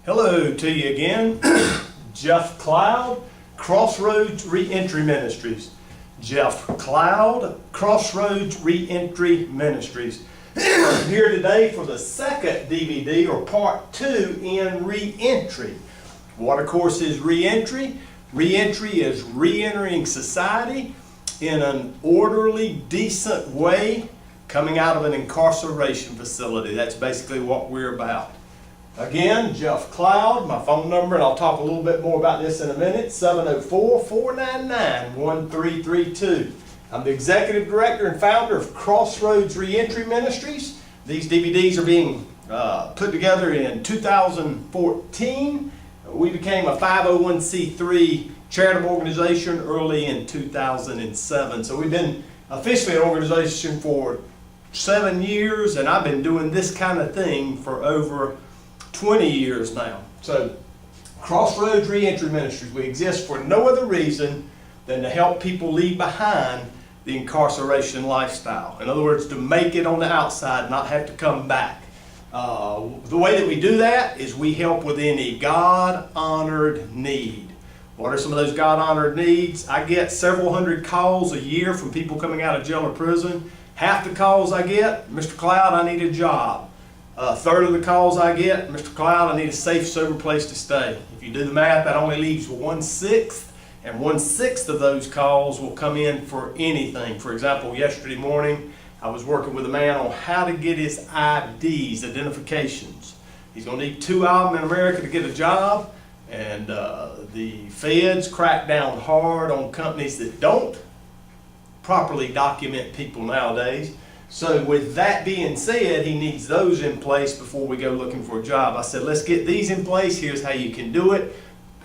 Hello to you again. Jeff Cloud, Crossroads Reentry Ministries. Jeff Cloud, Crossroads Reentry Ministries. Here today for the second DVD, or part 2 in Reentry. What, of course, is reentry? Reentry is re-entering society in an orderly, decent way, coming out of an incarceration facility. That's basically what we're about. Again, Jeff Cloud, my phone number, and I'll talk a little bit more about this in a minute, 704-499-1332. I'm the Executive Director and Founder of Crossroads Reentry Ministries. These DVDs are being put together in 2014. We became a 501c3 charitable organization early in 2007. So we've been officially an organization for 7 years, and I've been doing this kind of thing for over 20 years now. So Crossroads Reentry Ministries, we exist for no other reason than to help people leave behind the incarceration lifestyle. In other words, to make it on the outside, not have to come back. The way that we do that is we help with any God-honored need. What are some of those God-honored needs? I get several hundred calls a year from people coming out of jail or prison. Half the calls I get, Mr. Cloud, I need a job. A third of the calls I get, Mr. Cloud, I need a safe, sober place to stay. If you do the math, that only leaves 1/6, and 1/6 of those calls will come in for anything. For example, yesterday morning, I was working with a man on how to get his IDs, identifications. He's going to need 2 of them in America to get a job, and the feds crack down hard on companies that don't properly document people nowadays. So with that being said, he needs those in place before we go looking for a job. I said, let's get these in place. Here's how you can do it.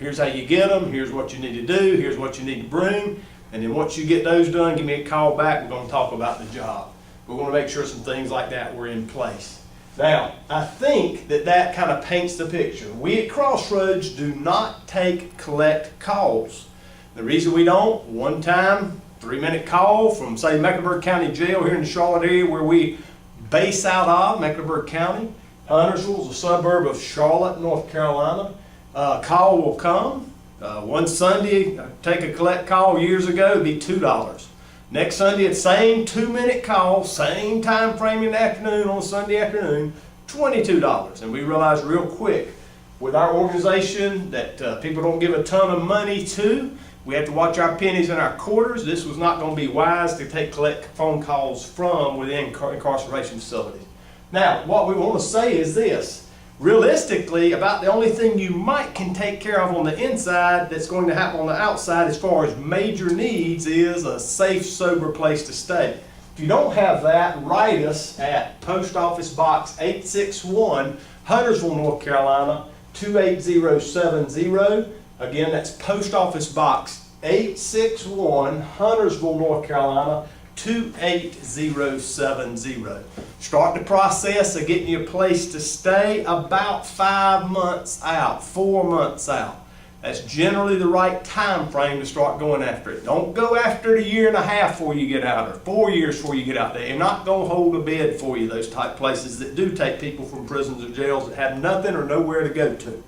Here's how you get them. Here's what you need to do. Here's what you need to bring. And then once you get those done, give me a call back. We're going to talk about the job. We're going to make sure some things like that were in place. Now, I think that kind of paints the picture. We at Crossroads do not collect calls. The reason we don't, one time, 3-minute call from, say, Mecklenburg County Jail here in the Charlotte area where we base out of, Mecklenburg County. Huntersville is a suburb of Charlotte, North Carolina. Call will come. One Sunday, take a collect call years ago, it'd be $2. Next Sunday, it's same 2-minute call, same time frame in the afternoon on Sunday afternoon, $22. And we realized real quick with our organization that people don't give a ton of money to. We have to watch our pennies and our quarters. This was not going to be wise to collect phone calls from within incarceration facilities. Now, what we want to say is this. Realistically, about the only thing you can take care of on the inside that's going to happen on the outside as far as major needs is a safe, sober place to stay. If you don't have that, write us at Post Office Box 861, Huntersville, North Carolina, 28070. Again, that's Post Office Box 861, Huntersville, North Carolina, 28070. Start the process of getting you a place to stay about 5 months out, 4 months out. That's generally the right time frame to start going after it. Don't go after it 1.5 years before you get out, or 4 years before you get out there. They're not going to hold a bed for you, those type places that do take people from prisons or jails that have nothing or nowhere to go to.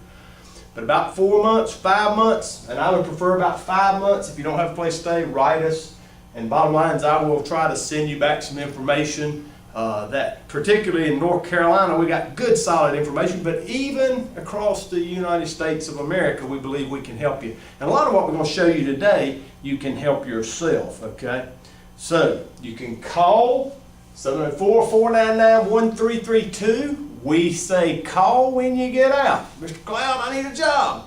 But about 4 months, 5 months, and I would prefer about 5 months. If you don't have a place to stay, write us. And bottom line is I will try to send you back some information that particularly in North Carolina, we got good solid information, but even across the United States of America, we believe we can help you. And a lot of what we're going to show you today, you can help yourself, okay? So you can call 704-499-1332. We say call when you get out. Mr. Cloud, I need a job.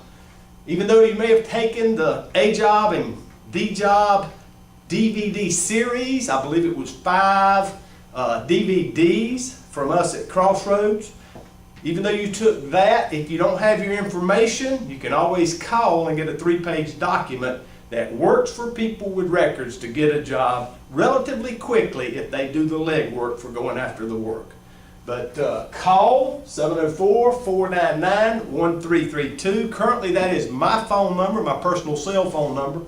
Even though you may have taken the A Job and D Job DVD series, I believe it was 5 DVDs from us at Crossroads. Even though you took that, if you don't have your information, you can always call and get a 3-page document that works for people with records to get a job relatively quickly if they do the legwork for going after the work. But call 704-499-1332. Currently that is my phone number, my personal cell phone number.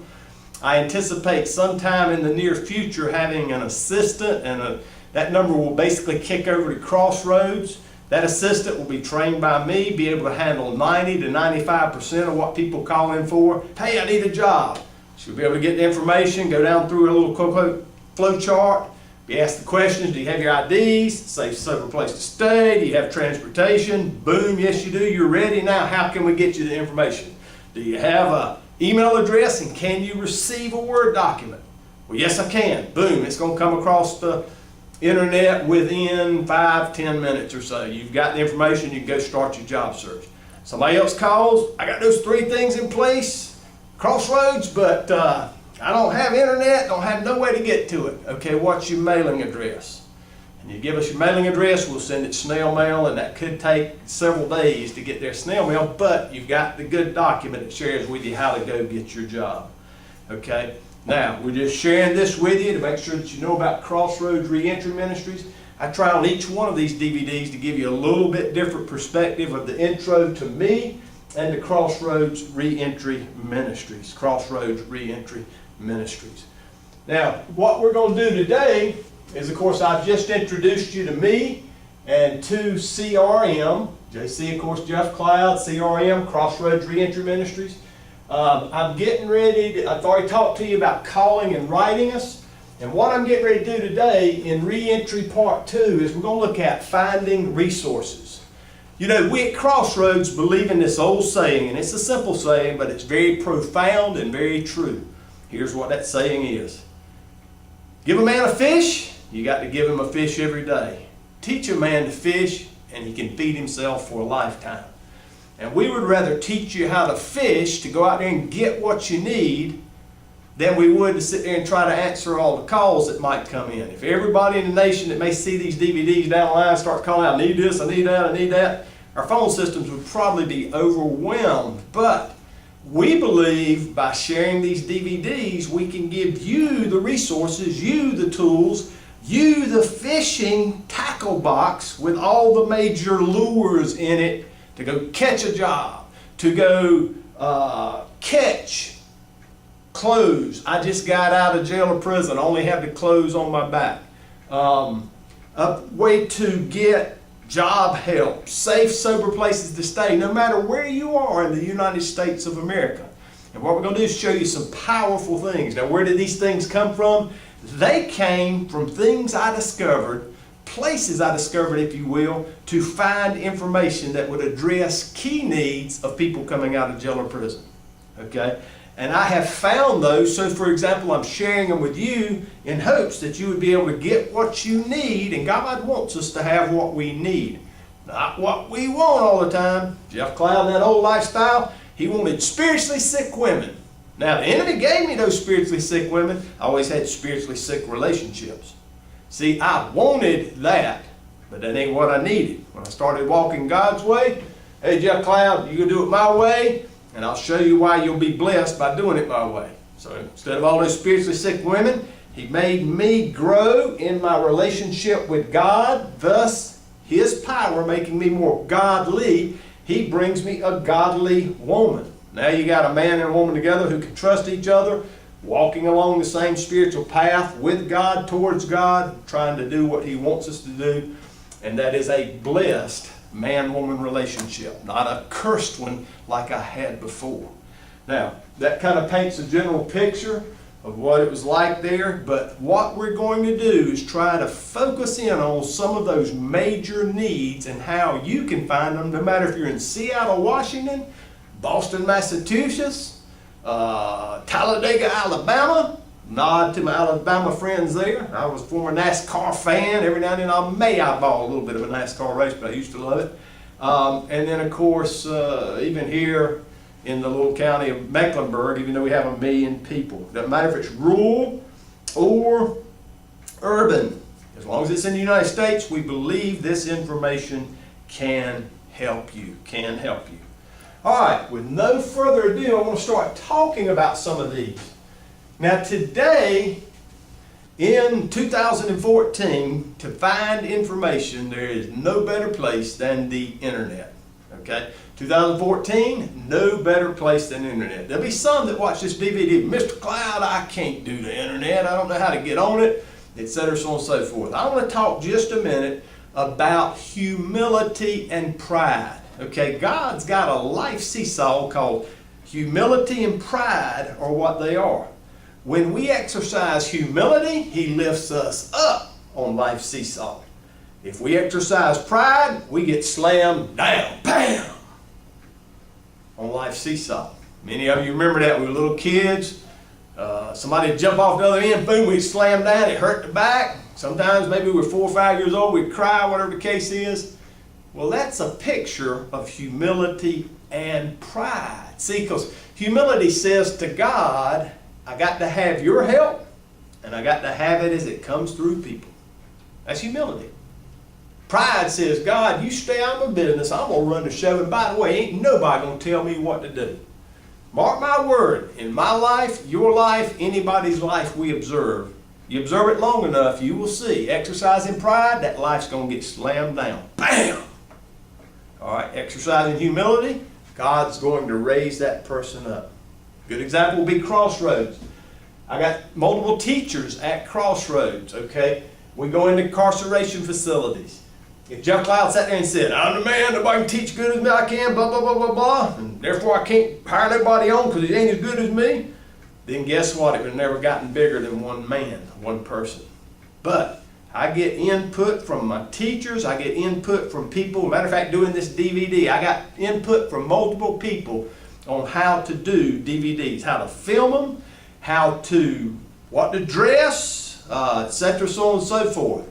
I anticipate sometime in the near future having an assistant, and that number will basically kick over to Crossroads. That assistant will be trained by me, be able to handle 90 to 95% of what people call in for. Hey, I need a job. She'll be able to get the information, go down through a little flow chart, be asked the questions. Do you have your IDs? Safe, sober place to stay? Do you have transportation? Boom, yes you do. You're ready. Now, how can we get you the information? Do you have an email address, and can you receive a Word document? Well, yes, I can. Boom, it's going to come across the internet within 5-10 minutes or so. You've got the information, you can go start your job search. Somebody else calls, I got those 3 things in place, Crossroads, but I don't have internet, don't have no way to get to it. Okay, what's your mailing address? And you give us your mailing address, we'll send it snail mail, and that could take several days to get their snail mail, but you've got the good document that shares with you how to go get your job. Okay? Now, we're just sharing this with you to make sure that you know about Crossroads Reentry Ministries. I try on each one of these DVDs to give you a little bit different perspective of the intro to me and to Crossroads Reentry Ministries. Crossroads Reentry Ministries. Now, what we're going to do today is, of course, I've just introduced you to me and to CRM. JC, of course, Jeff Cloud, CRM, Crossroads Reentry Ministries. I'm getting ready I've already talked to you about calling and writing us. And what I'm getting ready to do today in Reentry Part 2 is we're going to look at finding resources. You know, we at Crossroads believe in this old saying, and it's a simple saying, but it's very profound and very true. Here's what that saying is. Give a man a fish, you got to give him a fish every day. Teach a man to fish, and he can feed himself for a lifetime. And we would rather teach you how to fish, to go out there and get what you need, than we would to sit there and try to answer all the calls that might come in. If everybody in the nation that may see these DVDs down the line start calling out, I need this, I need that, I need that, our phone systems would probably be overwhelmed. But we believe by sharing these DVDs, we can give you the resources, you the tools, you the fishing tackle box with all the major lures in it to go catch a job, to go catch clothes. I just got out of jail or prison, I only have the clothes on my back. A way to get job help, safe, sober places to stay, no matter where you are in the United States of America. And what we're going to do is show you some powerful things. Now, where did these things come from? They came from things I discovered, places I discovered, if you will, to find information that would address key needs of people coming out of jail or prison. Okay? And I have found those, so for example, I'm sharing them with you in hopes that you would be able to get what you need, and God wants us to have what we need, not what we want all the time. Jeff Cloud, that old lifestyle, he wanted spiritually sick women. Now, the enemy gave me those spiritually sick women. I always had spiritually sick relationships. See, I wanted that, but that ain't what I needed. When I started walking God's way, hey, Jeff Cloud, you gonna do it my way? And I'll show you why you'll be blessed by doing it my way. So instead of all those spiritually sick women, he made me grow in my relationship with God. Thus, his power making me more godly, he brings me a godly woman. Now you got a man and a woman together who can trust each other, walking along the same spiritual path with God, towards God, trying to do what he wants us to do. And that is a blessed man-woman relationship, not a cursed one like I had before. Now, that kind of paints a general picture of what it was like there, but what we're going to do is try to focus in on some of those major needs and how you can find them, no matter if you're in Seattle, Washington, Boston, Massachusetts, Talladega, Alabama. Nod to my Alabama friends there. I was a former NASCAR fan. Every now and then I may eyeball a little bit of a NASCAR race, but I used to love it. And then, of course, even here in the little county of Mecklenburg, even though we have 1 million people. Doesn't matter if it's rural or urban. As long as it's in the United States, we believe this information can help you, All right, with no further ado, I want to start talking about some of these. Now today, in 2014, to find information, there is no better place than the internet. Okay? 2014, no better place than the internet. There'll be some that watch this DVD, Mr. Cloud, I can't do the internet, I don't know how to get on it, etc., so on and so forth. I want to talk just a minute about humility and pride. Okay, God's got a life seesaw called humility and pride are what they are. When we exercise humility, He lifts us up on life's seesaw. If we exercise pride, we get slammed down, bam, on life's seesaw. Many of you remember that when we were little kids. Somebody would jump off the other end, boom, we'd slam down, it hurt the back. Sometimes maybe we're 4 or 5 years old, we'd cry, whatever the case is. Well, that's a picture of humility and pride. See, because humility says to God, I got to have your help, and I got to have it as it comes through people. That's humility. Pride says, God, you stay out of my business, I'm going to run the show, and by the way, ain't nobody going to tell me what to do. Mark my word, in my life, your life, anybody's life we observe, you observe it long enough, you will see, exercising pride, that life's going to get slammed down. Bam! All right, exercising humility, God's going to raise that person up. Good example would be Crossroads. I got multiple teachers at Crossroads, okay? We go into incarceration facilities. If Jeff Cloud sat there and said, I'm the man, nobody can teach good as me I can, blah, blah, blah, blah, blah, and therefore I can't hire nobody on because he ain't as good as me, then guess what? It would have never gotten bigger than one man, one person. But I get input from my teachers, I get input from people. Matter of fact, doing this DVD, I got input from multiple people on how to do DVDs, how to film them, what to dress, etc., so on and so forth.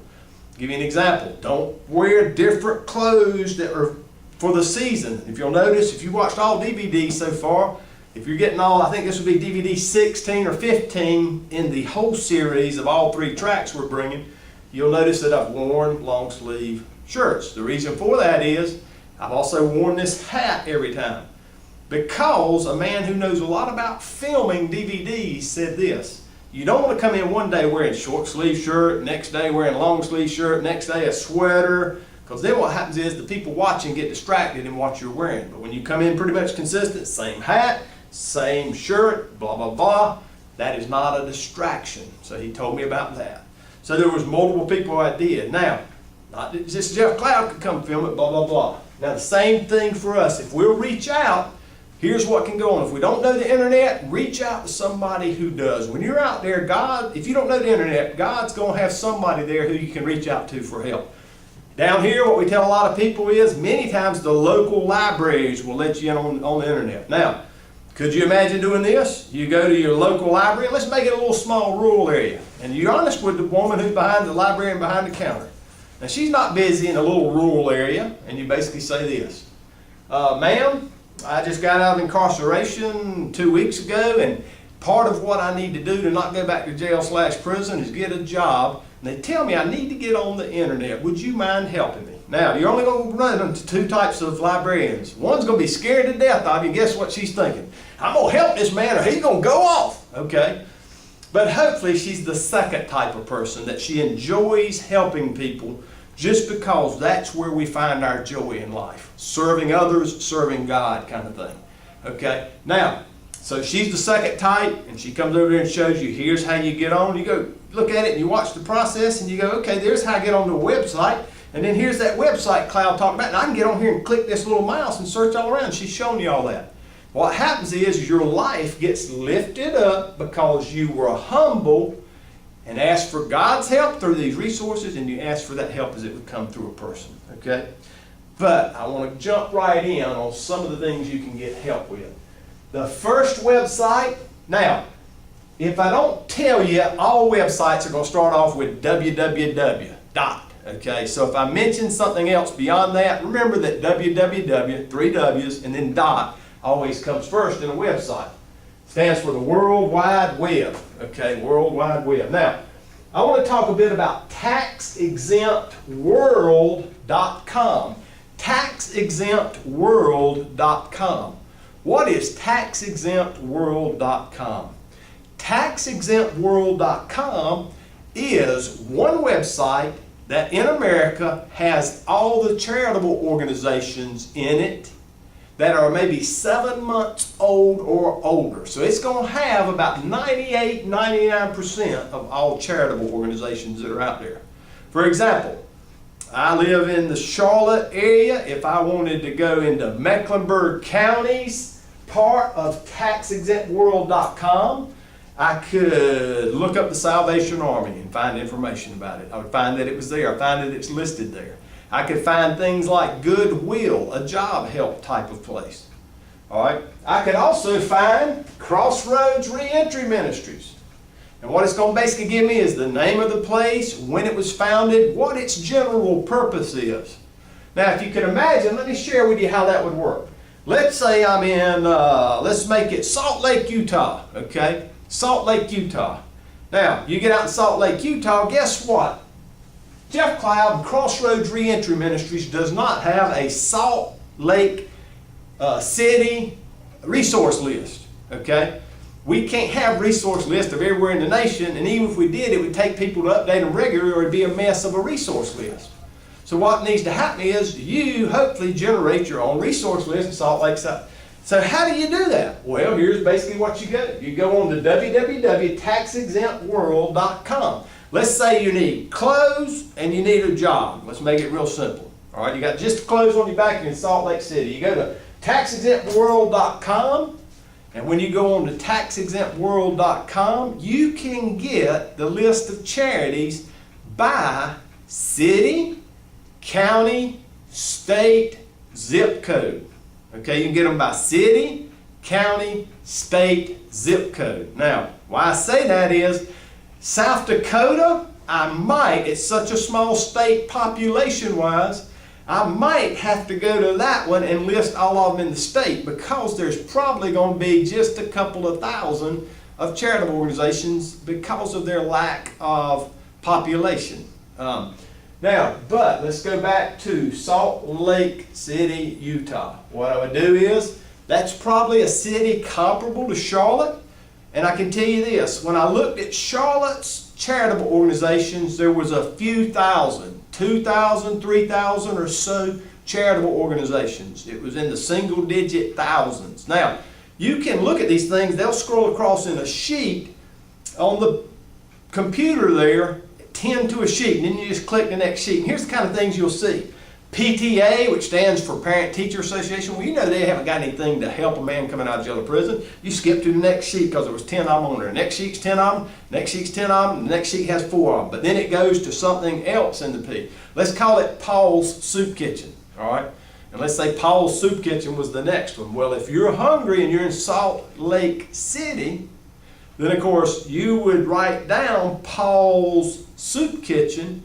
Give you an example. Don't wear different clothes that are for the season. If you'll notice, if you watched all DVDs so far, if you're getting all, I think this would be DVD 16 or 15 in the whole series of all 3 tracks we're bringing, you'll notice that I've worn long sleeve shirts. The reason for that is I've also worn this hat every time. Because a man who knows a lot about filming DVDs said this. You don't want to come in one day wearing short sleeve shirt, next day wearing long sleeve shirt, next day a sweater, because then what happens is the people watching get distracted in what you're wearing. But when you come in pretty much consistent, same hat, same shirt, blah, blah, blah, that is not a distraction. So he told me about that. So there was multiple people I did. Now, not just Jeff Cloud could come film it, blah, blah, blah. Now the same thing for us. If we'll reach out, here's what can go on. If we don't know the internet, reach out to somebody who does. When you're out there, if you don't know the internet, God's going to have somebody there who you can reach out to for help. Down here, what we tell a lot of people is many times the local libraries will let you in on the internet. Now, could you imagine doing this? You go to your local library, let's make it a little small rural area. And you're honest with the woman who's behind the library and behind the counter. Now, she's not busy in a little rural area, and you basically say this. Ma'am, I just got out of incarceration 2 weeks ago, and part of what I need to do to not go back to jail/prison is get a job. And they tell me I need to get on the internet. Would you mind helping me? Now, you're only going to run into 2 types of librarians. One's going to be scared to death of you. Guess what she's thinking? I'm going to help this man or he's going to go off. Okay? But hopefully she's the second type of person, that she enjoys helping people just because that's where we find our joy in life. Serving others, serving God kind of thing. Okay? Now, so she's the second type, and she comes over there and shows you, here's how you get on. You go look at it and you watch the process and you go, okay, there's how I get on the website. And then here's that website Cloud talked about. And I can get on here and click this little mouse and search all around. She's showing you all that. What happens is your life gets lifted up because you were humble and asked for God's help through these resources, and you asked for that help as it would come through a person. Okay? But I want to jump right in on some of the things you can get help with. The first website, now, if I don't tell you, all websites are going to start off with www. Okay, so if I mention something else beyond that, remember that www, 3 W's, and then dot always comes first in a website. Stands for the World Wide Web. Okay, World Wide Web. Now, I want to talk a bit about taxexemptworld.com. Taxexemptworld.com. What is taxexemptworld.com? Taxexemptworld.com is one website that in America has all the charitable organizations in it that are maybe 7 months old or older. So it's going to have about 99% of all charitable organizations that are out there. For example, I live in the Charlotte area. If I wanted to go into Mecklenburg counties, part of taxexemptworld.com, I could look up the Salvation Army and find information about it. I would find that it was there. I find that it's listed there. I could find things like Goodwill, a job help type of place. All right. I could also find Crossroads Reentry Ministries. And what it's going to basically give me is the name of the place, when it was founded, what its general purpose is. Now, if you can imagine, let me share with you how that would work. Let's say I'm in, let's make it Salt Lake, Utah, okay? Salt Lake, Utah. Now, you get out in Salt Lake, Utah, guess what? Jeff Cloud and Crossroads Reentry Ministries does not have a Salt Lake City resource list, okay? We can't have resource lists of everywhere in the nation, and even if we did, it would take people to update them regularly, or it'd be a mess of a resource list. So what needs to happen is you hopefully generate your own resource list in Salt Lake City. So how do you do that? Well, here's basically what you go. You go on to www.taxexemptworld.com. Let's say you need clothes and you need a job. Let's make it real simple. All right, you got just clothes on your back in Salt Lake City. You go to taxexemptworld.com. And when you go on to taxexemptworld.com, you can get the list of charities by city, county, state, zip code. Okay, you can get them by city, county, state, zip code. Now, why I say that is, South Dakota, I might, it's such a small state population-wise, I might have to go to that one and list all of them in the state, because there's probably going to be just a couple of thousand of charitable organizations because of their lack of population. Now, but let's go back to Salt Lake City, Utah. What I would do is, that's probably a city comparable to Charlotte. And I can tell you this, when I looked at Charlotte's charitable organizations, there was a few thousand, 2,000, 3,000 or so charitable organizations. It was in the single digit thousands. Now, you can look at these things, they'll scroll across in a sheet on the computer there, 10 to a sheet, and then you just click the next sheet. And here's the kind of things you'll see. PTA, which stands for Parent Teacher Association, well, you know they haven't got anything to help a man coming out of jail or prison. You skip to the next sheet because there was 10 of them on there. Next sheet's 10 of them, next sheet's 10 of them, the next sheet has 4 of them. But then it goes to something else in the P. Let's call it Paul's Soup Kitchen, all right? And let's say Paul's Soup Kitchen was the next one. Well, if you're hungry and you're in Salt Lake City, then of course you would write down Paul's Soup Kitchen,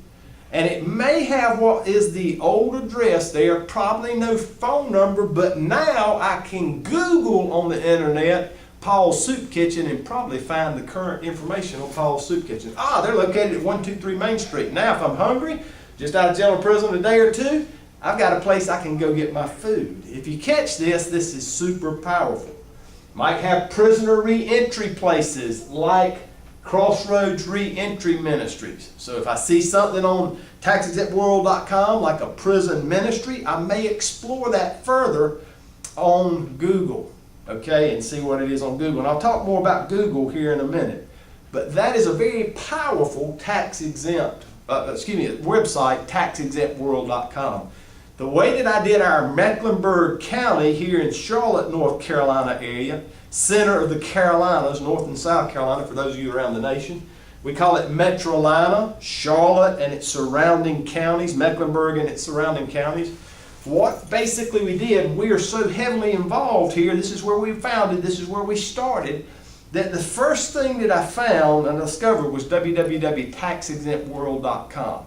and it may have what is the old address there, probably no phone number, but now I can Google on the internet Paul's Soup Kitchen and probably find the current information on Paul's Soup Kitchen. Ah, they're located at 123 Main Street. Now if I'm hungry, just out of jail or prison a day or two, I've got a place I can go get my food. If you catch this, this is super powerful. Might have prisoner reentry places like Crossroads Reentry Ministries. So if I see something on taxexemptworld.com like a prison ministry, I may explore that further on Google, okay, and see what it is on Google. And I'll talk more about Google here in a minute. But that is a very powerful tax-exempt, website, taxexemptworld.com. The way that I did our Mecklenburg County here in Charlotte, North Carolina area, center of the Carolinas, North and South Carolina, for those of you around the nation. We call it Metrolina, Charlotte and its surrounding counties, Mecklenburg and its surrounding counties. What basically we did, we are so heavily involved here, this is where we founded, this is where we started, that the first thing that I found and discovered was www.taxexemptworld.com.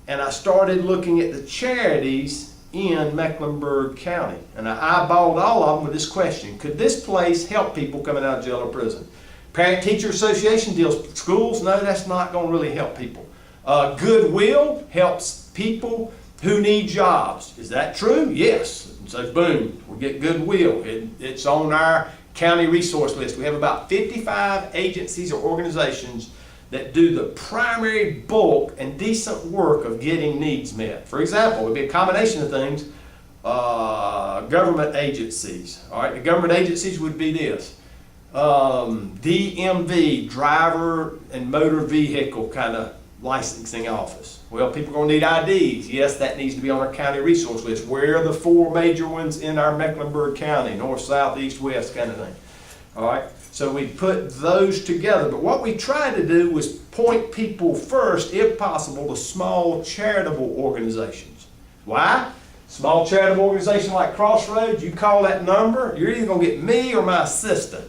And I started looking at the charities in Mecklenburg County. And I eyeballed all of them with this question: could this place help people coming out of jail or prison? Parent Teacher Association deals with schools. No, that's not going to really help people. Goodwill helps people who need jobs. Is that true? Yes. And so boom, we get Goodwill. It's on our county resource list. We have about 55 agencies or organizations that do the primary bulk and decent work of getting needs met. For example, it would be a combination of things. Government agencies. All right, the government agencies would be this. DMV, driver and motor vehicle kind of licensing office. Well, people are going to need IDs. Yes, that needs to be on our county resource list. Where are the 4 major ones in our Mecklenburg County? North, south, east, west kind of thing. All right, so we put those together. But what we tried to do was point people first, if possible, to small charitable organizations. Why? Small charitable organization like Crossroads, you call that number, you're either going to get me or my assistant.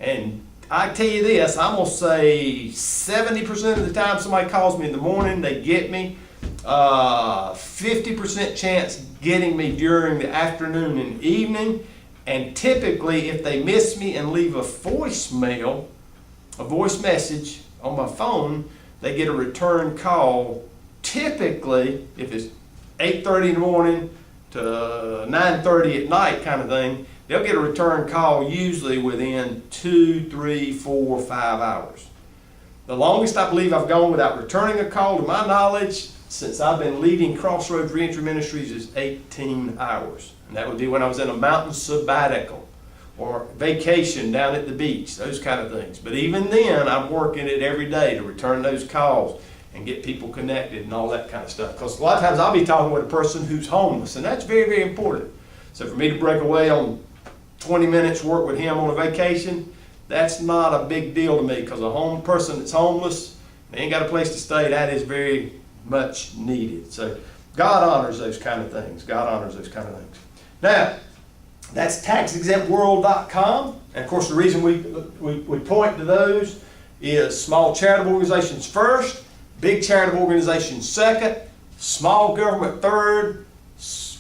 And I tell you this, I'm going to say 70% of the time somebody calls me in the morning, they get me. 50% chance getting me during the afternoon and evening. And typically, if they miss me and leave a voicemail, a voice message on my phone, they get a return call. Typically, if it's 8:30 in the morning to 9:30 at night kind of thing, they'll get a return call usually within 2, 3, 4, 5 hours. The longest I believe I've gone without returning a call, to my knowledge, since I've been leading Crossroads Reentry Ministries, is 18 hours. And that would be when I was in a mountain sabbatical or vacation down at the beach, those kind of things. But even then, I'm working it every day to return those calls and get people connected and all that kind of stuff. Because a lot of times I'll be talking with a person who's homeless, and that's very, very important. So for me to break away on 20 minutes work with him on a vacation, that's not a big deal to me, because a person that's homeless, they ain't got a place to stay, that is very much needed. So God honors those kind of things. God honors those kind of things. Now, that's taxexemptworld.com. And of course, the reason we point to those is small charitable organizations first, big charitable organizations second, small government third,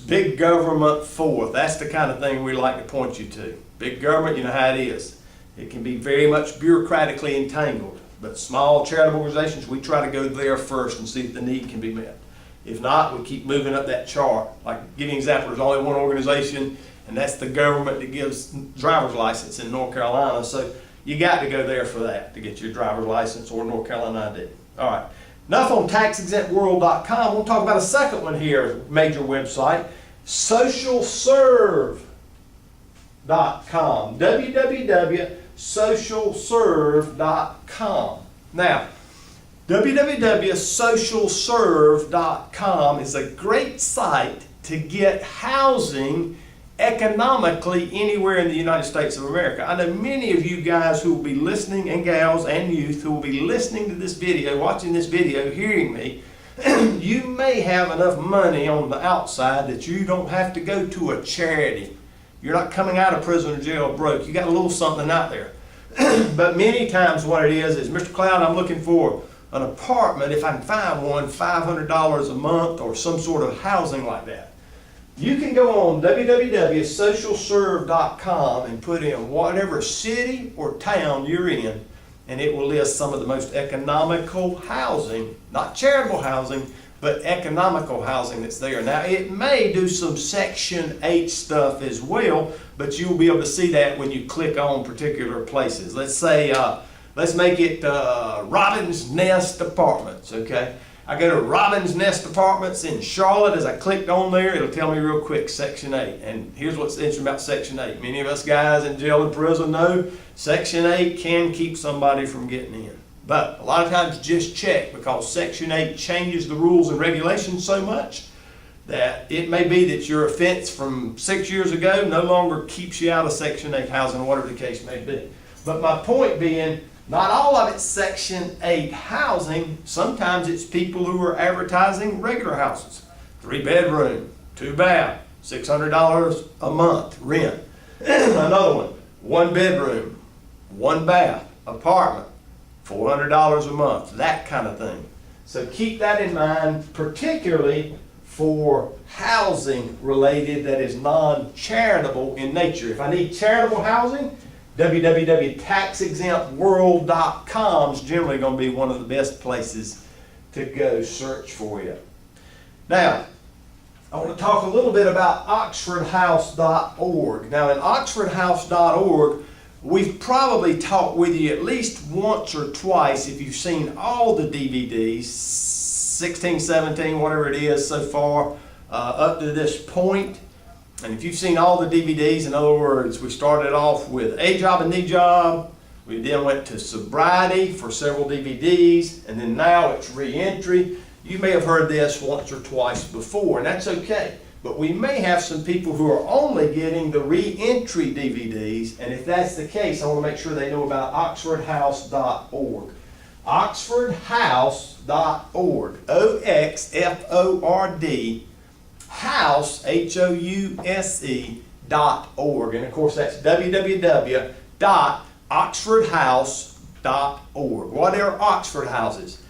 big government fourth. That's the kind of thing we like to point you to. Big government, you know how it is. It can be very much bureaucratically entangled. But small charitable organizations, we try to go there first and see if the need can be met. If not, we keep moving up that chart. Like, give you an example, there's only one organization, and that's the government that gives driver's license in North Carolina. So you got to go there for that to get your driver's license or North Carolina ID. All right. Enough on taxexemptworld.com. We'll talk about a second one here, major website, socialserve.com. www.socialserve.com. Now, www.socialserve.com is a great site to get housing economically anywhere in the United States of America. I know many of you guys who will be listening, and gals and youth who will be listening to this video, watching this video, hearing me, you may have enough money on the outside that you don't have to go to a charity. You're not coming out of prison or jail broke. You got a little something out there. But many times what it is, Mr. Cloud, I'm looking for an apartment, if I can find one, $500 a month or some sort of housing like that. You can go on www.socialserve.com and put in whatever city or town you're in, and it will list some of the most economical housing, not charitable housing, but economical housing that's there. Now, it may do some Section 8 stuff as well, but you'll be able to see that when you click on particular places. Let's say, let's make it Robin's Nest Apartments, okay? I go to Robin's Nest Apartments in Charlotte. As I clicked on there, it'll tell me real quick, Section 8. And here's what's interesting about Section 8. Many of us guys in jail and prison know Section 8 can keep somebody from getting in. But a lot of times just check, because Section 8 changes the rules and regulations so much that it may be that your offense from 6 years ago no longer keeps you out of Section 8 housing, whatever the case may be. But my point being, not all of it's Section 8 housing. Sometimes it's people who are advertising regular houses. 3-bedroom, 2-bath, $600 a month rent. Another one, 1-bedroom, 1-bath, apartment, $400 a month, that kind of thing. So keep that in mind, particularly for housing related that is non-charitable in nature. If I need charitable housing, www.taxexemptworld.com is generally going to be one of the best places to go search for you. Now, I want to talk a little bit about oxfordhouse.org. Now, in oxfordhouse.org, we've probably talked with you at least once or twice if you've seen all the DVDs, 16, 17, whatever it is so far, up to this point. And if you've seen all the DVDs, in other words, we started off with A Job and the Job, We then went to sobriety for several DVDs, and then now it's reentry. You may have heard this once or twice before, and that's okay. But we may have some people who are only getting the reentry DVDs, and if that's the case, I want to make sure they know about oxfordhouse.org. oxfordhouse.org, O-X-F-O-R-D, house, H-O-U-S-E.org. And of course that's www.oxfordhouse.org. What are Oxford houses?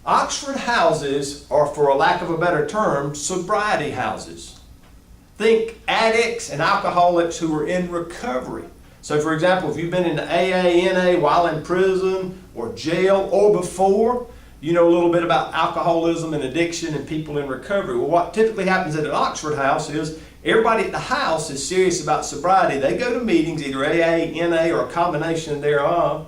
Oxford houses are, for a lack of a better term, sobriety houses. Think addicts and alcoholics who are in recovery. So for example, if you've been in the AA, NA while in prison or jail or before, you know a little bit about alcoholism and addiction and people in recovery. Well, what typically happens at an Oxford house is everybody at the house is serious about sobriety. They go to meetings, either AA, NA, or a combination thereof.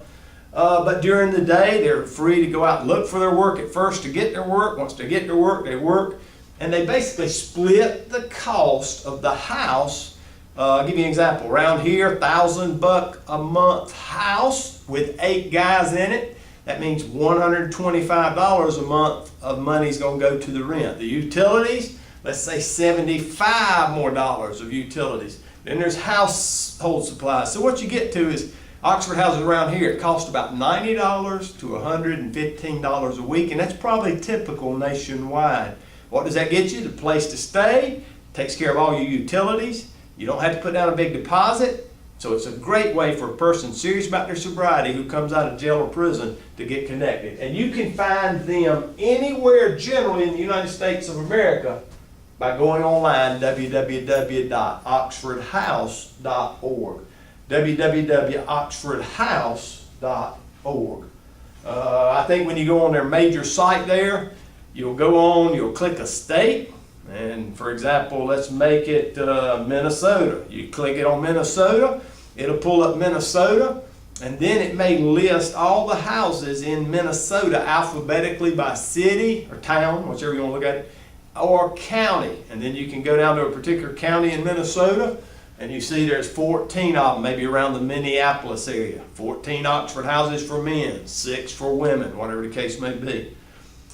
But during the day, they're free to go out and look for their work at first to get their work. Once they get their work, they work. And they basically split the cost of the house. I'll give you an example. Around here, $1,000 a month house with 8 guys in it. That means $125 a month of money is going to go to the rent. The utilities, let's say $75 more of utilities. Then there's household supplies. So what you get to is Oxford houses around here, it costs about $90 to $115 a week, and that's probably typical nationwide. What does that get you? The place to stay, takes care of all your utilities. You don't have to put down a big deposit. So it's a great way for a person serious about their sobriety who comes out of jail or prison to get connected. And you can find them anywhere generally in the United States of America by going online, www.oxfordhouse.org. www.oxfordhouse.org. I think when you go on their major site there, you'll click a state, and for example, let's make it Minnesota. You click it on Minnesota, it'll pull up Minnesota, and then it may list all the houses in Minnesota alphabetically by city or town, whichever you want to look at it, or county. And then you can go down to a particular county in Minnesota, and you see there's 14 of them, maybe around the Minneapolis area. 14 Oxford houses for men, 6 for women, whatever the case may be.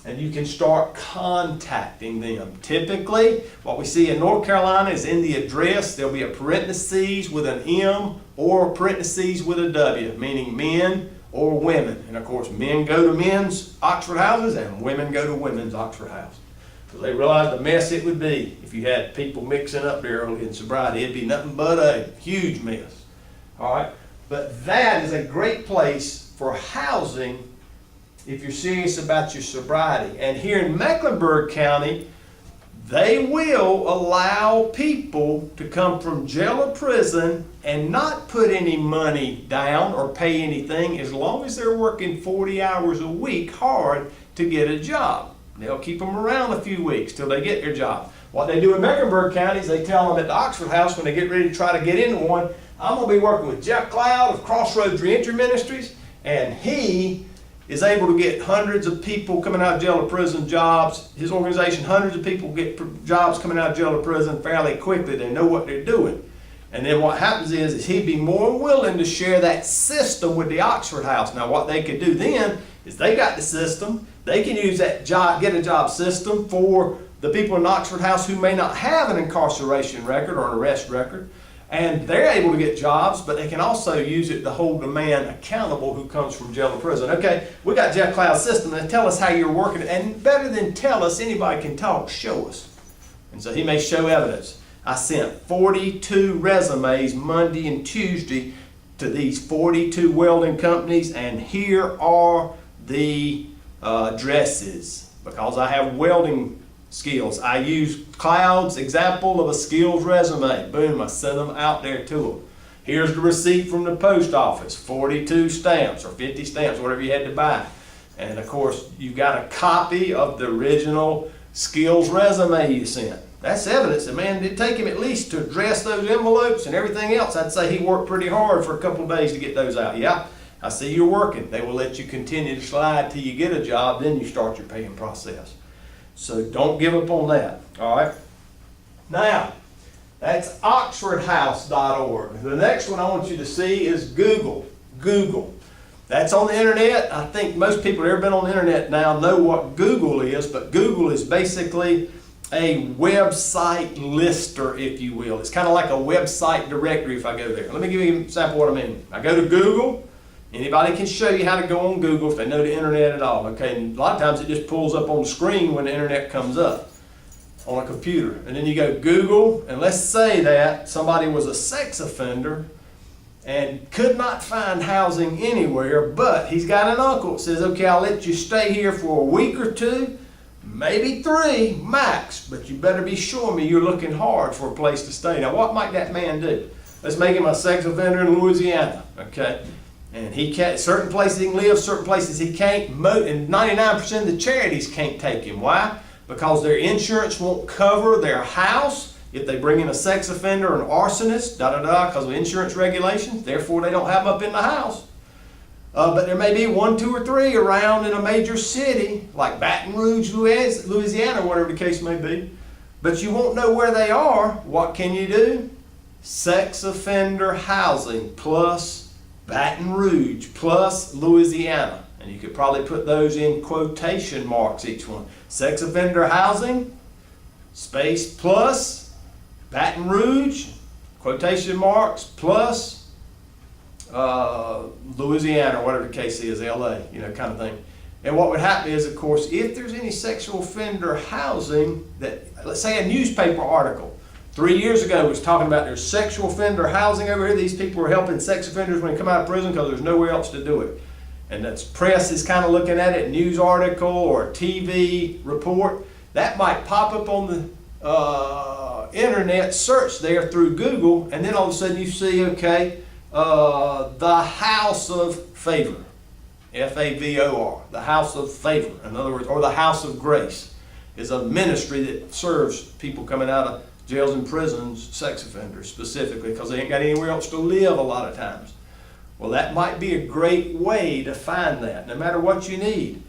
And you can start contacting them. Typically, what we see in North Carolina is in the address, there'll be a parentheses with an M or a parentheses with a W, meaning men or women. And of course, men go to men's Oxford houses and women go to women's Oxford houses. So they realized the mess it would be if you had people mixing up there early in sobriety. It'd be nothing but a huge mess. All right? But that is a great place for housing if you're serious about your sobriety. And here in Mecklenburg County, they will allow people to come from jail or prison and not put any money down or pay anything as long as they're working 40 hours a week hard to get a job. They'll keep them around a few weeks till they get their job. What they do in Mecklenburg County is they tell them at the Oxford House when they get ready to try to get into one, I'm going to be working with Jeff Cloud of Crossroads Reentry Ministries, and he is able to get hundreds of people coming out of jail or prison jobs. His organization, hundreds of people get jobs coming out of jail or prison fairly quickly. They know what they're doing. And then what happens is he'd be more willing to share that system with the Oxford House. Now what they could do then is they got the system. They can use that job, get a job system for the people in the Oxford House who may not have an incarceration record or an arrest record. And they're able to get jobs, but they can also use it to hold the man accountable who comes from jail or prison. Okay, we got Jeff Cloud's system, and tell us how you're working it. And better than tell us, anybody can talk, show us. And so he may show evidence. I sent 42 resumes Monday and Tuesday to these 42 welding companies, and here are the addresses. Because I have welding skills. I use Cloud's example of a skills resume. Boom, I sent them out there to them. Here's the receipt from the post office, 42 stamps or 50 stamps, whatever you had to buy. And of course, you got a copy of the original skills resume you sent. That's evidence that, man, it'd take him at least to address those envelopes and everything else. I'd say he worked pretty hard for a couple of days to get those out. Yeah, I see you're working. They will let you continue to slide till you get a job, then you start your paying process. So don't give up on that, all right? Now, that's oxfordhouse.org. The next one I want you to see is Google. Google. That's on the internet. I think most people who have ever been on the internet now know what Google is, but Google is basically a website lister, if you will. It's kind of like a website directory if I go there. Let me give you an example of what I mean. I go to Google. Anybody can show you how to go on Google if they know the internet at all. Okay, and a lot of times it just pulls up on the screen when the internet comes up on a computer. And then you go Google, and let's say that somebody was a sex offender and could not find housing anywhere, but he's got an uncle that says, okay, I'll let you stay here for a week or two, maybe 3 max, but you better be showing me you're looking hard for a place to stay. Now, what might that man do? Let's make him a sex offender in Louisiana, okay? And he can't, certain places he can live, certain places he can't, and 99% of the charities can't take him. Why? Because their insurance won't cover their house if they bring in a sex offender or an arsonist, because of insurance regulations. Therefore, they don't have them up in the house. But there may be 1, 2, or 3 around in a major city, like Baton Rouge, Louisiana, whatever the case may be. But you won't know where they are. What can you do? Sex offender housing plus Baton Rouge plus Louisiana. And you could probably put those in quotation marks, each one. Sex offender housing, space plus Baton Rouge, quotation marks, plus Louisiana, whatever the case is, LA, kind of thing. And what would happen is, of course, if there's any sexual offender housing that, let's say a newspaper article 3 years ago was talking about there's sexual offender housing over here. These people are helping sex offenders when they come out of prison because there's nowhere else to do it. And that's press is kind of looking at it, news article or a TV report. That might pop up on the internet search there through Google, and then all of a sudden you see, okay, the House of Favor, F-A-V-O-R, the House of Favor, in other words, or the House of Grace, is a ministry that serves people coming out of jails and prisons, sex offenders specifically, because they ain't got anywhere else to live a lot of times. Well, that might be a great way to find that, no matter what you need.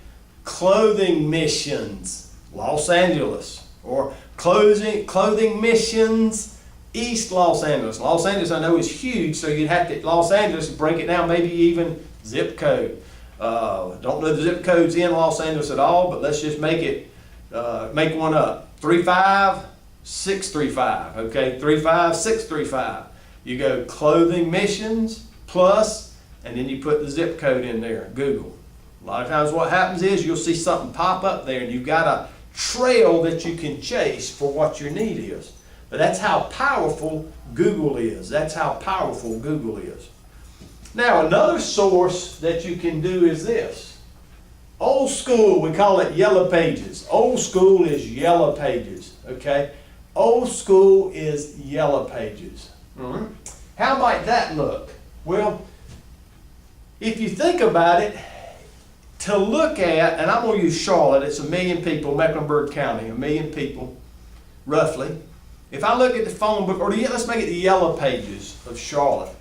Clothing missions, Los Angeles, or clothing missions, East Los Angeles. Los Angeles I know is huge, so you'd have to, Los Angeles, break it down, maybe even zip code. Don't know the zip codes in Los Angeles at all, but let's just make it, make one up. 35635, okay, 35635. You go clothing missions plus, and then you put the zip code in there, Google. A lot of times what happens is you'll see something pop up there and you've got a trail that you can chase for what your need is. But that's how powerful Google is. That's how powerful Google is. Now, another source that you can do is this. Old school, we call it Yellow Pages. Old school is Yellow Pages, okay? Old school is Yellow Pages. How might that look? Well, if you think about it, to look at, and I'm going to use Charlotte, it's 1 million people, Mecklenburg County, 1 million people, roughly. If I look at the phone book, or let's make it the Yellow Pages of Charlotte,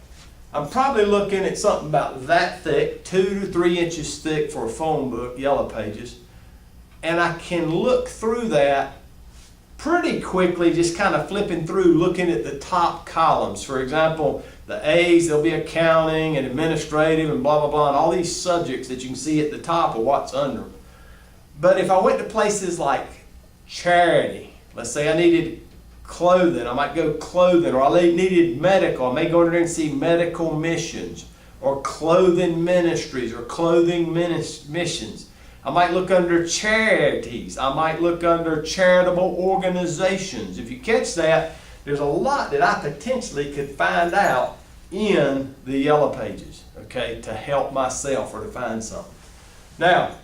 I'm probably looking at something about that thick, 2 to 3 inches thick for a phone book, Yellow Pages. And I can look through that pretty quickly, just kind of flipping through, looking at the top columns. For example, the A's, there'll be accounting and administrative and blah, blah, blah, and all these subjects that you can see at the top of what's under them. But if I went to places like charity, let's say I needed clothing, I might go clothing, or I needed medical, I may go in there and see medical missions, or clothing ministries, or clothing missions. I might look under charities. I might look under charitable organizations. If you catch that, there's a lot that I potentially could find out in the Yellow Pages, okay, to help myself or to find something. Now,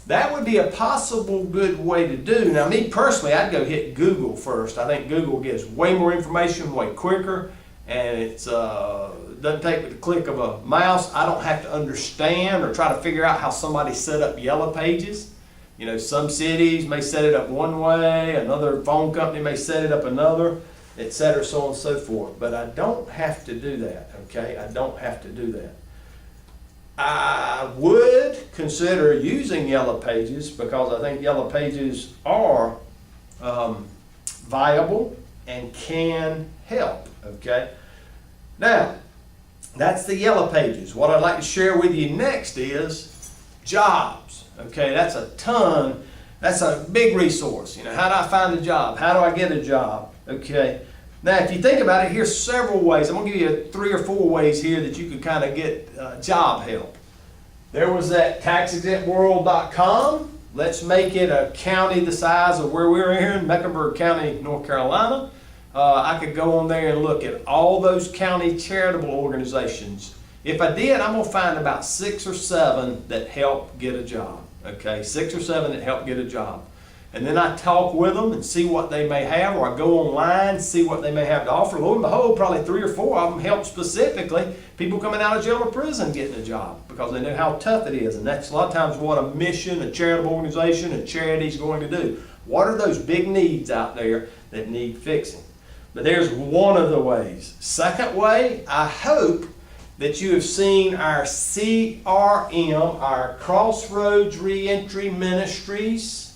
that would be a possible good way to do. Now, me personally, I'd go hit Google first. I think Google gives way more information, way quicker, and it doesn't take the click of a mouse. I don't have to understand or try to figure out how somebody set up Yellow Pages. You know, some cities may set it up one way, another phone company may set it up another, etc., so on and so forth. But I don't have to do that, okay? I don't have to do that. I would consider using Yellow Pages because I think Yellow Pages are viable and can help, okay? Now, That's the yellow pages. What I'd like to share with you next is jobs. Okay, that's a ton. That's a big resource. You know, how do I find a job? How do I get a job? Okay. Now, if you think about it, here's several ways. I'm going to give you 3 or 4 ways here that you could kind of get job help. There was that taxexemptworld.com. Let's make it a county the size of where we're here in Mecklenburg County, North Carolina. I could go on there and look at all those county charitable organizations. If I did, I'm going to find about 6 or 7 that help get a job. Okay, 6 or 7 that help get a job. And then I talk with them and see what they may have, or I go online and see what they may have to offer. Lo and behold, probably 3 or 4 of them help specifically people coming out of jail or prison getting a job, because they know how tough it is. And that's a lot of times what a mission, a charitable organization, a charity is going to do. What are those big needs out there that need fixing? But there's one of the ways. Second way, I hope that you have seen our CRM, our Crossroads Reentry Ministries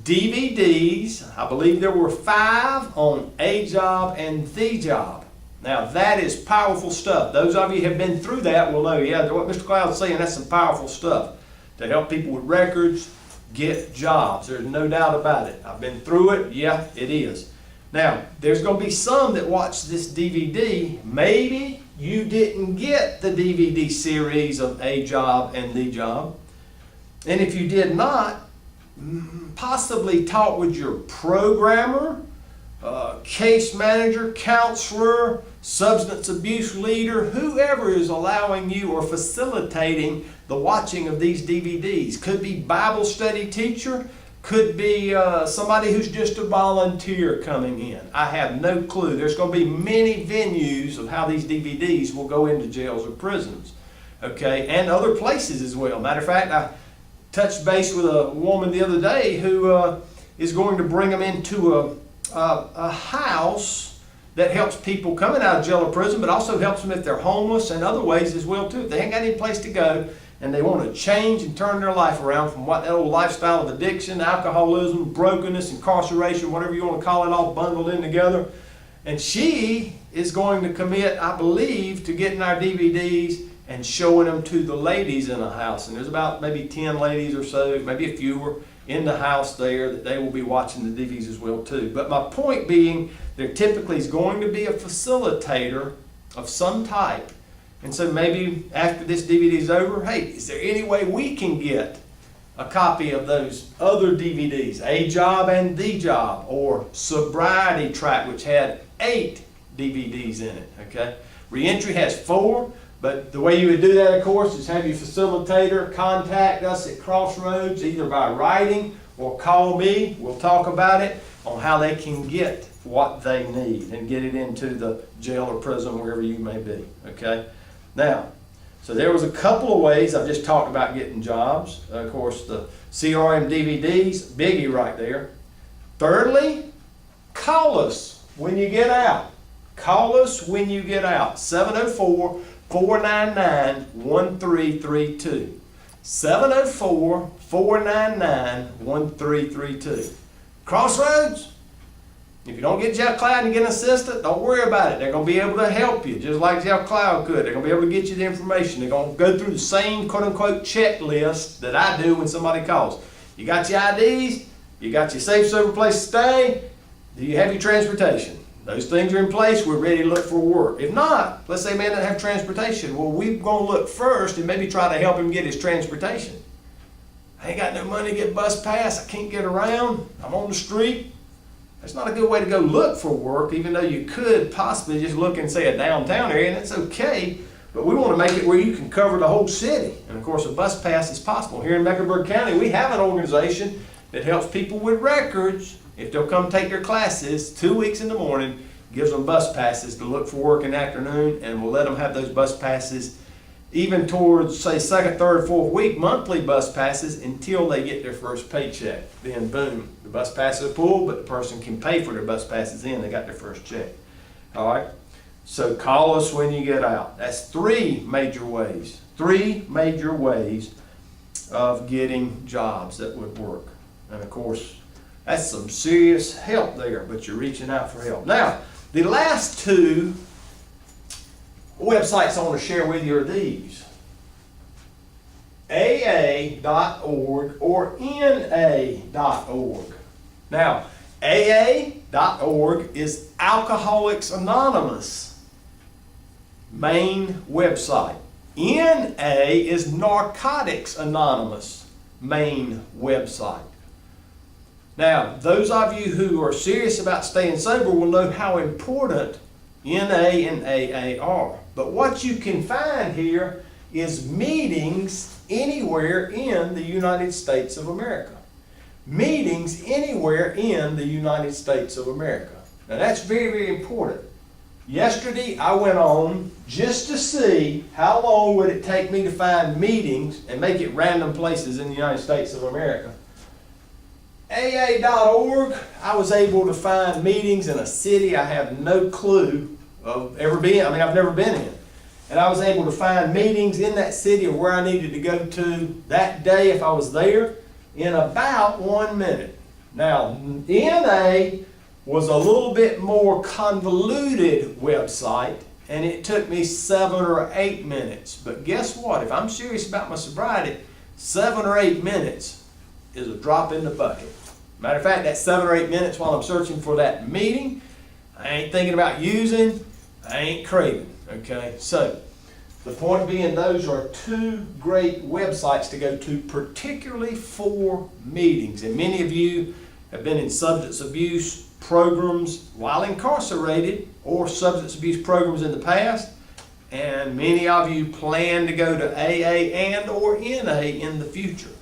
DVDs. I believe there were 5 on A Job and The Job. Now that is powerful stuff. Those of you who have been through that will know, yeah, what Mr. Cloud's saying, that's some powerful stuff to help people with records get jobs. There's no doubt about it. I've been through it. Yeah, it is. Now, there's going to be some that watch this DVD. Maybe you didn't get the DVD series of A Job and The Job. And if you did not, possibly talk with your programmer, case manager, counselor, substance abuse leader, whoever is allowing you or facilitating the watching of these DVDs. Could be Bible study teacher, could be somebody who's just a volunteer coming in. I have no clue. There's going to be many venues of how these DVDs will go into jails or prisons, okay, and other places as well. Matter of fact, I touched base with a woman the other day who is going to bring them into a house that helps people coming out of jail or prison, but also helps them if they're homeless and other ways as well too. If they ain't got any place to go and they want to change and turn their life around from what that old lifestyle of addiction, alcoholism, brokenness, incarceration, whatever you want to call it, all bundled in together. And she is going to commit, I believe, to getting our DVDs and showing them to the ladies in the house. And there's about maybe 10 ladies or so, maybe a few in the house there that they will be watching the DVDs as well too. But my point being, there typically is going to be a facilitator of some type. And so maybe after this DVD is over, hey, is there any way we can get a copy of those other DVDs, A Job and The Job, or Sobriety Track, which had 8 DVDs in it, okay? Reentry has 4. But the way you would do that, of course, is have your facilitator contact us at Crossroads, either by writing or call me. We'll talk about it on how they can get what they need and get it into the jail or prison, wherever you may be, okay? Now, so there was a couple of ways. I've just talked about getting jobs. Of course, the CRM DVDs, biggie right there. Thirdly, call us when you get out. Call us when you get out. 704-499-1332. 704-499-1332. Crossroads, if you don't get Jeff Cloud and get an assistant, don't worry about it. They're going to be able to help you, just like Jeff Cloud could. They're going to be able to get you the information. They're going to go through the same quote-unquote checklist that I do when somebody calls. You got your IDs? You got your safe, sober place to stay? Do you have your transportation? Those things are in place. We're ready to look for work. If not, let's say man doesn't have transportation. Well, we're going to look first and maybe try to help him get his transportation. I ain't got no money to get bus pass. I can't get around. I'm on the street. That's not a good way to go look for work, even though you could possibly just look in, say, a downtown area, and that's okay. But we want to make it where you can cover the whole city. And of course, a bus pass is possible. Here in Mecklenburg County, we have an organization that helps people with records. If they'll come take their classes 2 weeks in the morning, gives them bus passes to look for work in the afternoon, and we'll let them have those bus passes even towards, say, second, third, fourth week, monthly bus passes until they get their first paycheck. Then, boom, the bus passes are pulled, but the person can pay for their bus passes in. They got their first check. All right? So call us when you get out. That's 3 major ways. 3 major ways of getting jobs that would work. And of course, that's some serious help there, but you're reaching out for help. Now, the last 2 websites I want to share with you are these: AA.org or NA.org. Now, AA.org is Alcoholics Anonymous main website. NA is Narcotics Anonymous main website. Now, those of you who are serious about staying sober will know how important NA and AA are. But what you can find here is meetings anywhere in the United States of America. Meetings anywhere in the United States of America. Now that's very, very important. Yesterday I went on just to see how long would it take me to find meetings and make it random places in the United States of America. AA.org, I was able to find meetings in a city I have no clue of ever being. I've never been in. And I was able to find meetings in that city of where I needed to go to that day if I was there in about 1 minute. Now, NA was a little bit more convoluted website, and it took me 7 or 8 minutes. But guess what? If I'm serious about my sobriety, 7 or 8 minutes is a drop in the bucket. Matter of fact, that 7 or 8 minutes while I'm searching for that meeting, I ain't thinking about using, I ain't craving. Okay, so the point being, those are two great websites to go to, particularly for meetings. And many of you have been in substance abuse programs while incarcerated, or substance abuse programs in the past, and many of you plan to go to AA and or NA in the future.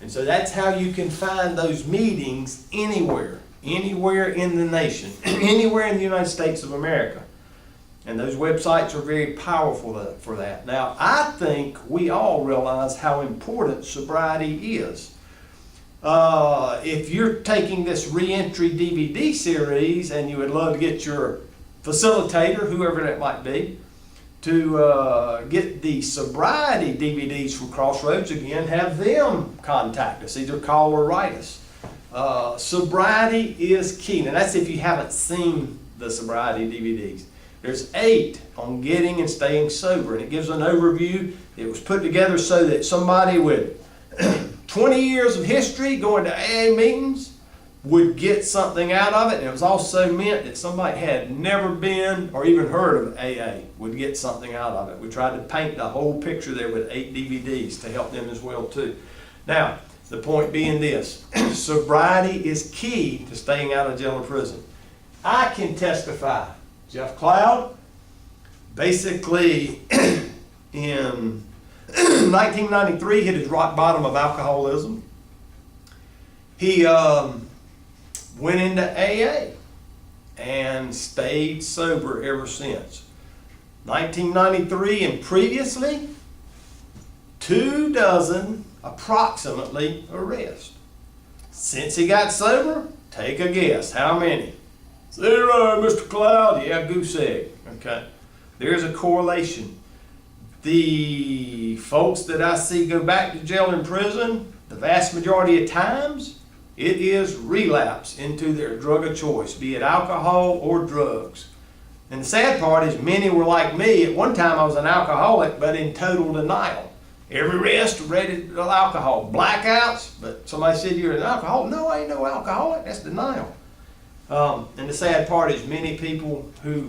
And so that's how you can find those meetings anywhere in the nation, anywhere in the United States of America. And those websites are very powerful for that. Now, I think we all realize how important sobriety is. If you're taking this Reentry DVD series and you would love to get your facilitator, whoever that might be, to get the sobriety DVDs from Crossroads, again, have them contact us, either call or write us. Sobriety is key. Now, that's if you haven't seen the sobriety DVDs. There's 8 on getting and staying sober, and it gives an overview. It was put together so that somebody with 20 years of history going to AA meetings would get something out of it, and it was also meant that somebody had never been or even heard of AA would get something out of it. We tried to paint the whole picture there with 8 DVDs to help them as well too. Now, the point being this: sobriety is key to staying out of jail or prison. I can testify. Jeff Cloud, basically in 1993, hit his rock bottom of alcoholism. He went into AA and stayed sober ever since. 1993 and previously, 24 approximately arrests. Since he got sober, take a guess, how many? 0, Mr. Cloud. Yeah, goose egg. Okay. There's a correlation. The folks that I see go back to jail and prison, the vast majority of times, it is relapse into their drug of choice, be it alcohol or drugs. And the sad part is many were like me. At one time I was an alcoholic, but in total denial. Every rest ready to alcohol. Blackouts, but somebody said you're an alcoholic. No, I ain't no alcoholic. That's denial. And the sad part is many people who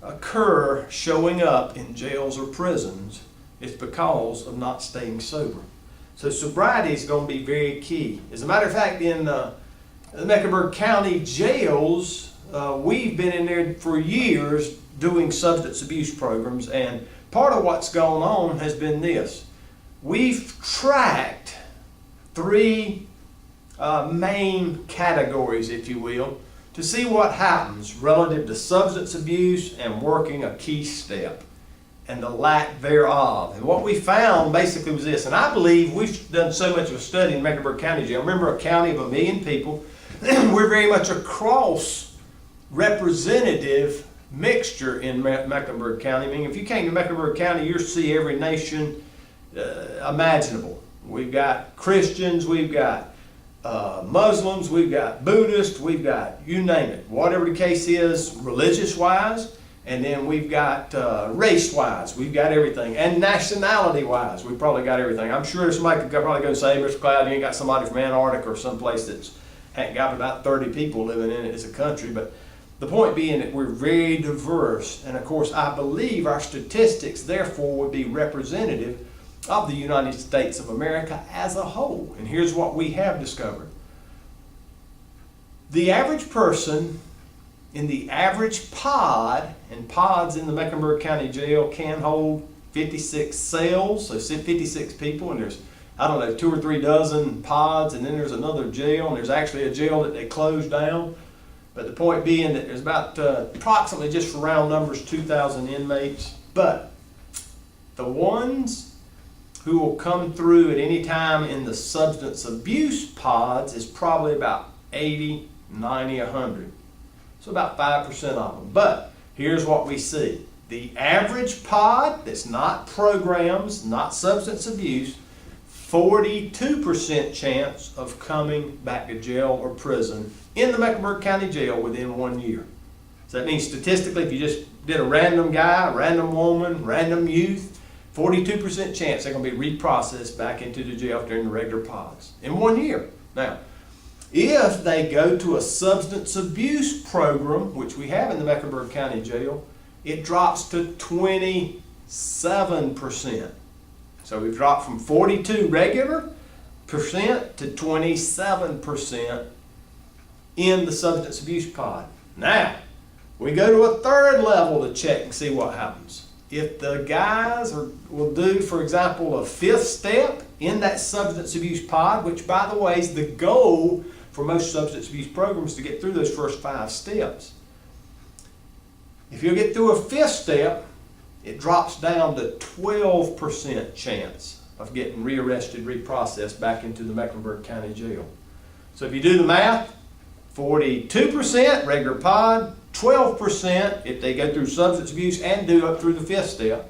reoccur showing up in jails or prisons, it's because of not staying sober. So sobriety is going to be very key. As a matter of fact, in the Mecklenburg County jails, we've been in there for years doing substance abuse programs, and part of what's gone on has been this. We've tracked 3 main categories, if you will, to see what happens relative to substance abuse and working a key step and the lack thereof. And what we found basically was this, and I believe we've done so much of a study in Mecklenburg County Jail. Remember, a county of 1 million people. We're very much a cross-representative mixture in Mecklenburg County. I mean, if you came to Mecklenburg County, you'll see every nation imaginable. We've got Christians, we've got Muslims, we've got Buddhists, we've got, you name it. Whatever the case is, religious-wise, And then we've got race-wise, we've got everything. And nationality-wise, we've probably got everything. I'm sure somebody could probably go say, Mr. Cloud, you ain't got somebody from Antarctica or someplace that's got about 30 people living in it as a country. But the point being that we're very diverse. And of course, I believe our statistics, therefore, would be representative of the United States of America as a whole. And here's what we have discovered. The average person in the average pod, and pods in the Mecklenburg County Jail can hold 56 cells, so 56 people, and there's, I don't know, 2 or 3 dozen pods, and then there's another jail, and there's actually a jail that they closed down. But the point being that there's about approximately, just for round numbers, 2,000 inmates. But the ones who will come through at any time in the substance abuse pods is probably about 80, 90, 100. So about 5% of them. But here's what we see. The average pod that's not programs, not substance abuse, 42% chance of coming back to jail or prison in the Mecklenburg County Jail within 1 year. So that means statistically, if you just did a random guy, random woman, random youth, 42% chance they're going to be reprocessed back into the jail during the regular pods in 1 year. Now, if they go to a substance abuse program, which we have in the Mecklenburg County Jail, it drops to 27%. So we've dropped from 42 regular percent to 27% in the substance abuse pod. Now, we go to a third level to check and see what happens. If the guys will do, for example, a 5th step in that substance abuse pod, which by the way is the goal for most substance abuse programs to get through those first 5 steps. If you get through a 5th step, it drops down to 12% chance of getting rearrested, reprocessed back into the Mecklenburg County Jail. So if you do the math, 42% regular pod, 12% if they go through substance abuse and do up through the 5th step.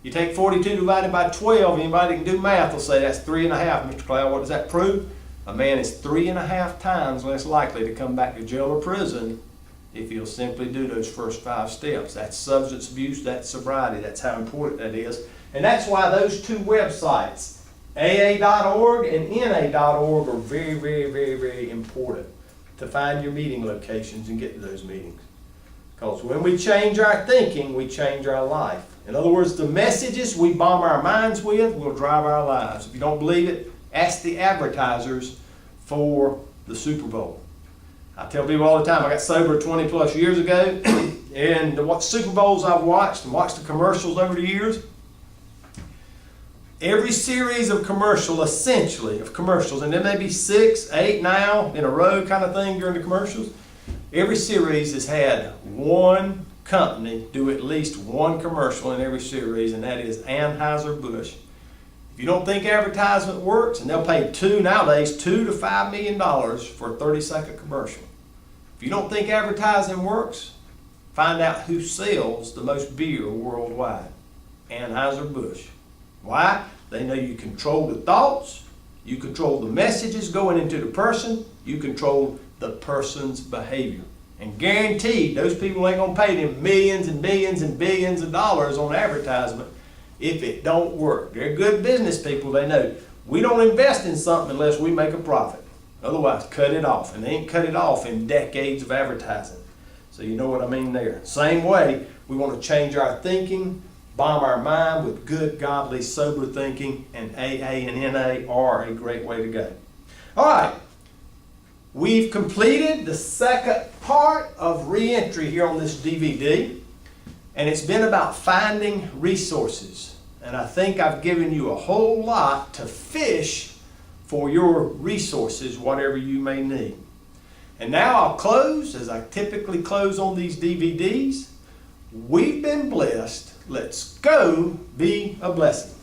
You take 42 divided by 12, anybody that can do math will say that's 3.5. Mr. Cloud, what does that prove? A man is 3.5 times less likely to come back to jail or prison if he'll simply do those first 5 steps. That's substance abuse, that's sobriety, that's how important that is. And that's why those 2 websites, AA.org and NA.org, are very, very, very, very important to find your meeting locations and get to those meetings. Because when we change our thinking, we change our life. In other words, the messages we bomb our minds with will drive our lives. If you don't believe it, ask the advertisers for the Super Bowl. I tell people all the time, I got sober 20 plus years ago, and what Super Bowls I've watched and watched the commercials over the years, every series of essentially of commercials, and there may be 6, 8 now in a row kind of thing during the commercials, every series has had one company do at least one commercial in every series, and that is Anheuser-Busch. If you don't think advertisement works, and they'll pay nowadays $2 to $5 million for a 30-second commercial. If you don't think advertising works, find out who sells the most beer worldwide. Anheuser-Busch. Why? They know you control the thoughts, you control the messages going into the person, you control the person's behavior. And guaranteed, those people ain't gonna pay them millions and billions and billions of dollars on advertisement if it don't work. They're good business people. They know we don't invest in something unless we make a profit. Otherwise, cut it off. And they ain't cut it off in decades of advertising. So you know what I mean there. Same way, we want to change our thinking, bomb our mind with good, godly, sober thinking, and AA and NA are a great way to go. All right. We've completed the second part of Reentry here on this DVD. And it's been about finding resources. And I think I've given you a whole lot to fish for your resources, whatever you may need. And now I'll close, as I typically close on these DVDs. We've been blessed. Let's go be a blessing.